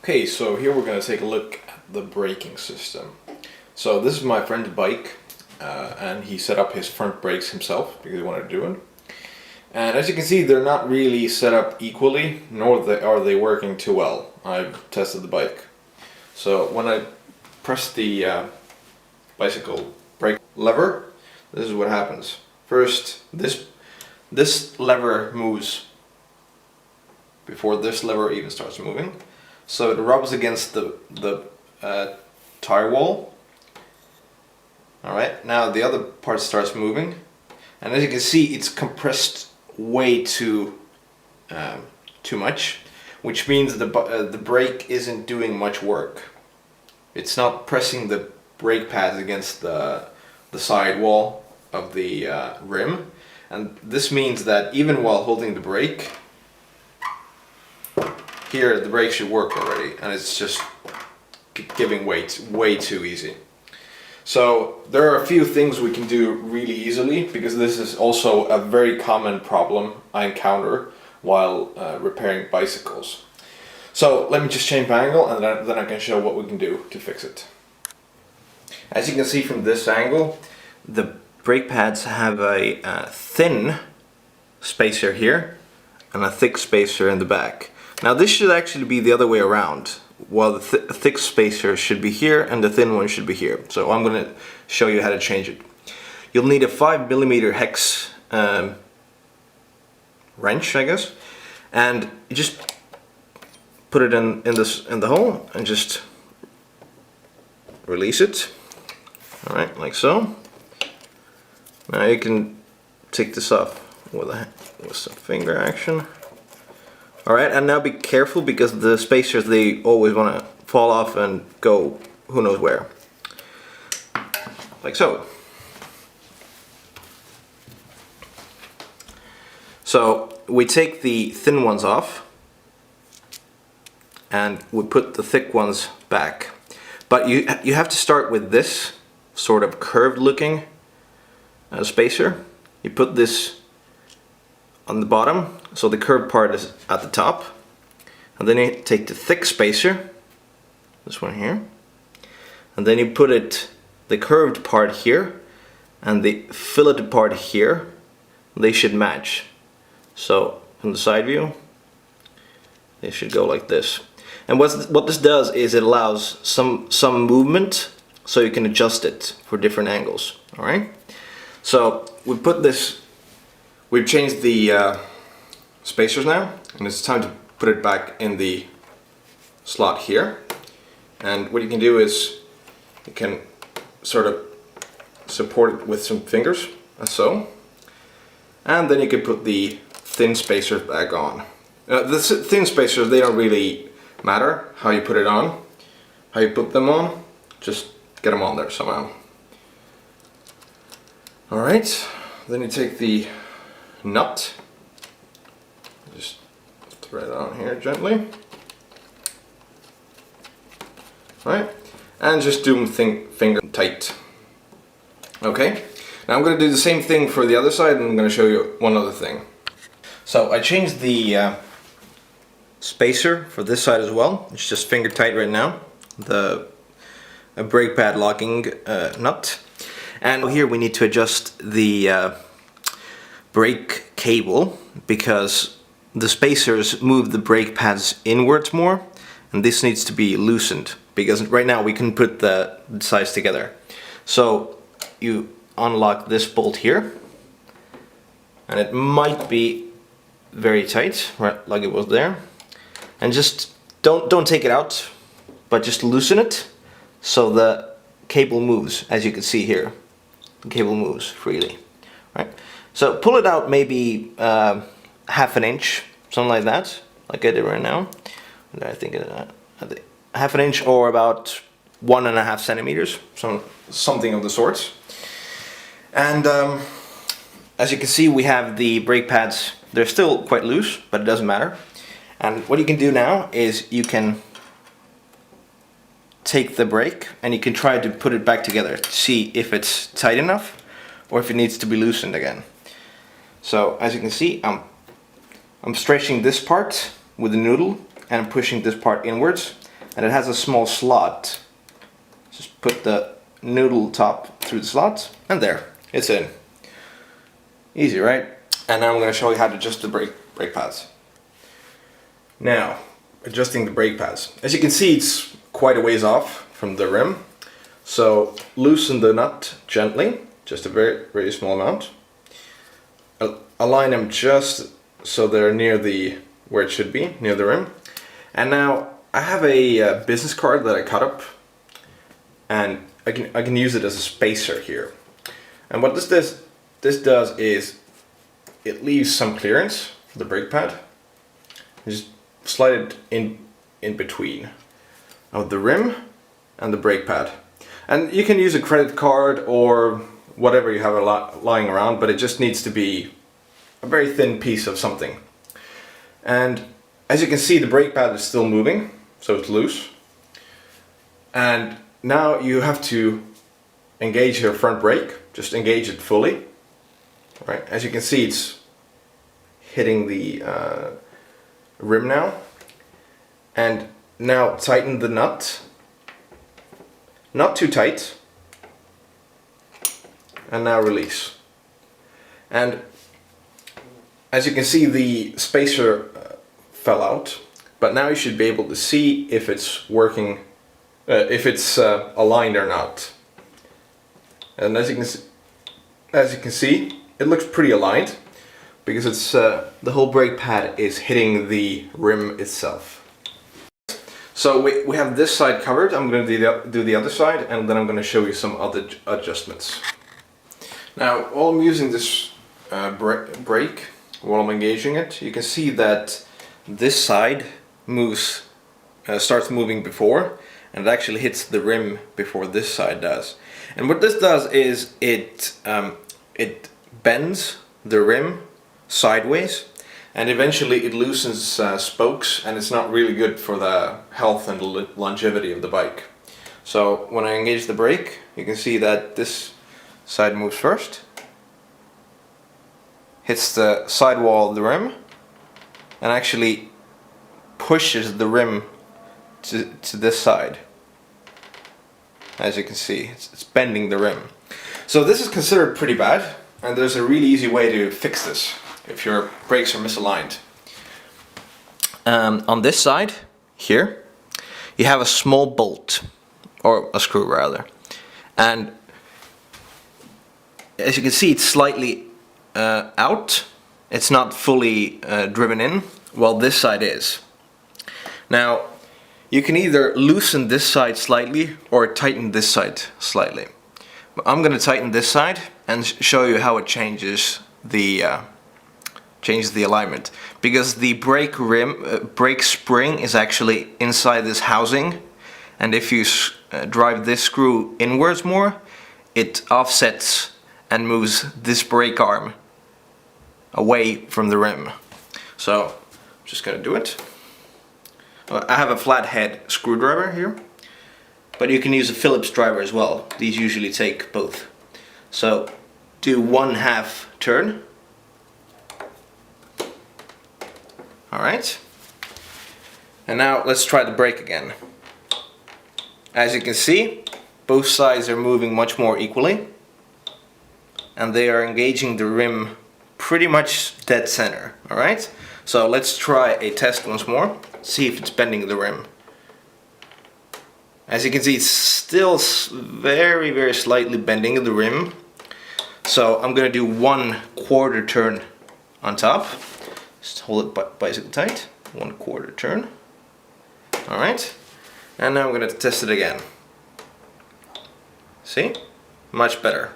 Okay, so here we're going to take a look at the braking system. So this is my friend's bike, and he set up his front brakes himself because he wanted to do it. And as you can see, they're not really set up equally, nor are they working too well. I've tested the bike. So when I press the bicycle brake lever, this is what happens. First, this lever moves before this lever even starts moving. So it rubs against the tire wall. Alright, now the other part starts moving. And as you can see, it's compressed way too much, which means the brake isn't doing much work. It's not pressing the brake pads against the side wall of the rim. And this means that even while holding the brake, here the brake should work already, and it's just giving way too easy. So there are a few things we can do really easily, because this is also a very common problem I encounter while repairing bicycles. So let me just change my angle, and then I can show what we can do to fix it. As you can see from this angle, the brake pads have a thin spacer here and a thick spacer in the back. Now this should actually be the other way around, while the thick spacer should be here and the thin one should be here. So I'm going to show you how to change it. You'll need a 5mm hex wrench, I guess, and you just put it in the hole and just release it. All right, like so. Now you can take this off with some finger action. Alright, and now be careful, because the spacers, they always want to fall off and go who knows where. Like so. So we take the thin ones off and we put the thick ones back. But you have to start with this sort of curved looking spacer. You put this on the bottom, so the curved part is at the top, and then you take the thick spacer, this one here, and then you put the curved part here and the filleted part here. They should match. So from the side view, they should go like this. And what this does is it allows some movement, so you can adjust it for different angles. All right. So we've changed the spacers now, and it's time to put it back in the slot here. And what you can do is you can sort of support it with some fingers, as so. And then you can put the thin spacers back on. The thin spacers, they don't really matter how you put it on, how you put them on, just get them on there somehow. Alright, then you take the nut, just thread it on here gently, right, and just do them finger tight. Okay, now I'm going to do the same thing for the other side, and I'm going to show you one other thing. So I changed the spacer for this side as well. It's just finger tight right now, the brake pad locking nut. And here we need to adjust the brake cable, because the spacers move the brake pads inwards more, and this needs to be loosened, because right now we can put the sides together. So you unlock this bolt here, and it might be very tight, right, like it was there, and just don't take it out, but just loosen it so the cable moves. As you can see here, the cable moves freely, right? So pull it out maybe half an inch, something like that, like I did right now. I think half an inch, or about 1.5 centimeters, something of the sorts. And as you can see, we have the brake pads. They're still quite loose, but it doesn't matter. And what you can do now is you can take the brake and you can try to put it back together to see if it's tight enough or if it needs to be loosened again. So as you can see, I'm stretching this part with the noodle and I'm pushing this part inwards, and it has a small slot. Just put the noodle top through the slot, and there, it's in. Easy, right? And now I'm going to show you how to adjust the brake pads. Now, adjusting the brake pads. As you can see, it's quite a ways off from the rim. So loosen the nut gently, just a very, very small amount. Align them just so they're near where it should be, near the rim. And now I have a business card that I cut up, and I can use it as a spacer here. And what this does is it leaves some clearance for the brake pad. Just slide it in between of the rim and the brake pad. And you can use a credit card or whatever you have lying around, but it just needs to be a very thin piece of something. And as you can see, the brake pad is still moving, so it's loose. And now you have to engage your front brake, just engage it fully. Right? As you can see, it's hitting the rim now. And now tighten the nut. Not too tight. And now release. And as you can see, the spacer fell out, but now you should be able to see if it's working, if it's aligned or not. And as you can see, it looks pretty aligned because it's the whole brake pad is hitting the rim itself. So we have this side covered. I'm going to do the other side, and then I'm going to show you some other adjustments. Now, while I'm using this brake, while I'm engaging it, you can see that this side moves, starts moving before, and it actually hits the rim before this side does. And what this does is it bends the rim sideways, and eventually it loosens spokes, and it's not really good for the health and longevity of the bike. So when I engage the brake, you can see that this side moves first, hits the sidewall of the rim, and actually pushes the rim to this side. As you can see, it's bending the rim. So this is considered pretty bad, and there's a really easy way to fix this if your brakes are misaligned. On this side, here, you have a small bolt, or a screw rather, and as you can see, it's slightly out. It's not fully driven in, while this side is. Now, you can either loosen this side slightly or tighten this side slightly. But I'm going to tighten this side and show you how it changes the alignment, because the brake spring is actually inside this housing, and if you drive this screw inwards more, it offsets and moves this brake arm away from the rim. So I'm just gonna do it. I have a flathead screwdriver here, but you can use a Phillips driver as well. These usually take both. So do 1/2 turn. Alright. And now let's try the brake again. As you can see, both sides are moving much more equally, and they are engaging the rim pretty much dead center. Alright? So let's try a test once more, see if it's bending the rim. As you can see, it's still very, very slightly bending the rim. So I'm going to do 1/4 turn on top. Just hold it bicycle tight. 1/4 turn. Alright. And now I'm going to test it again. See? Much better.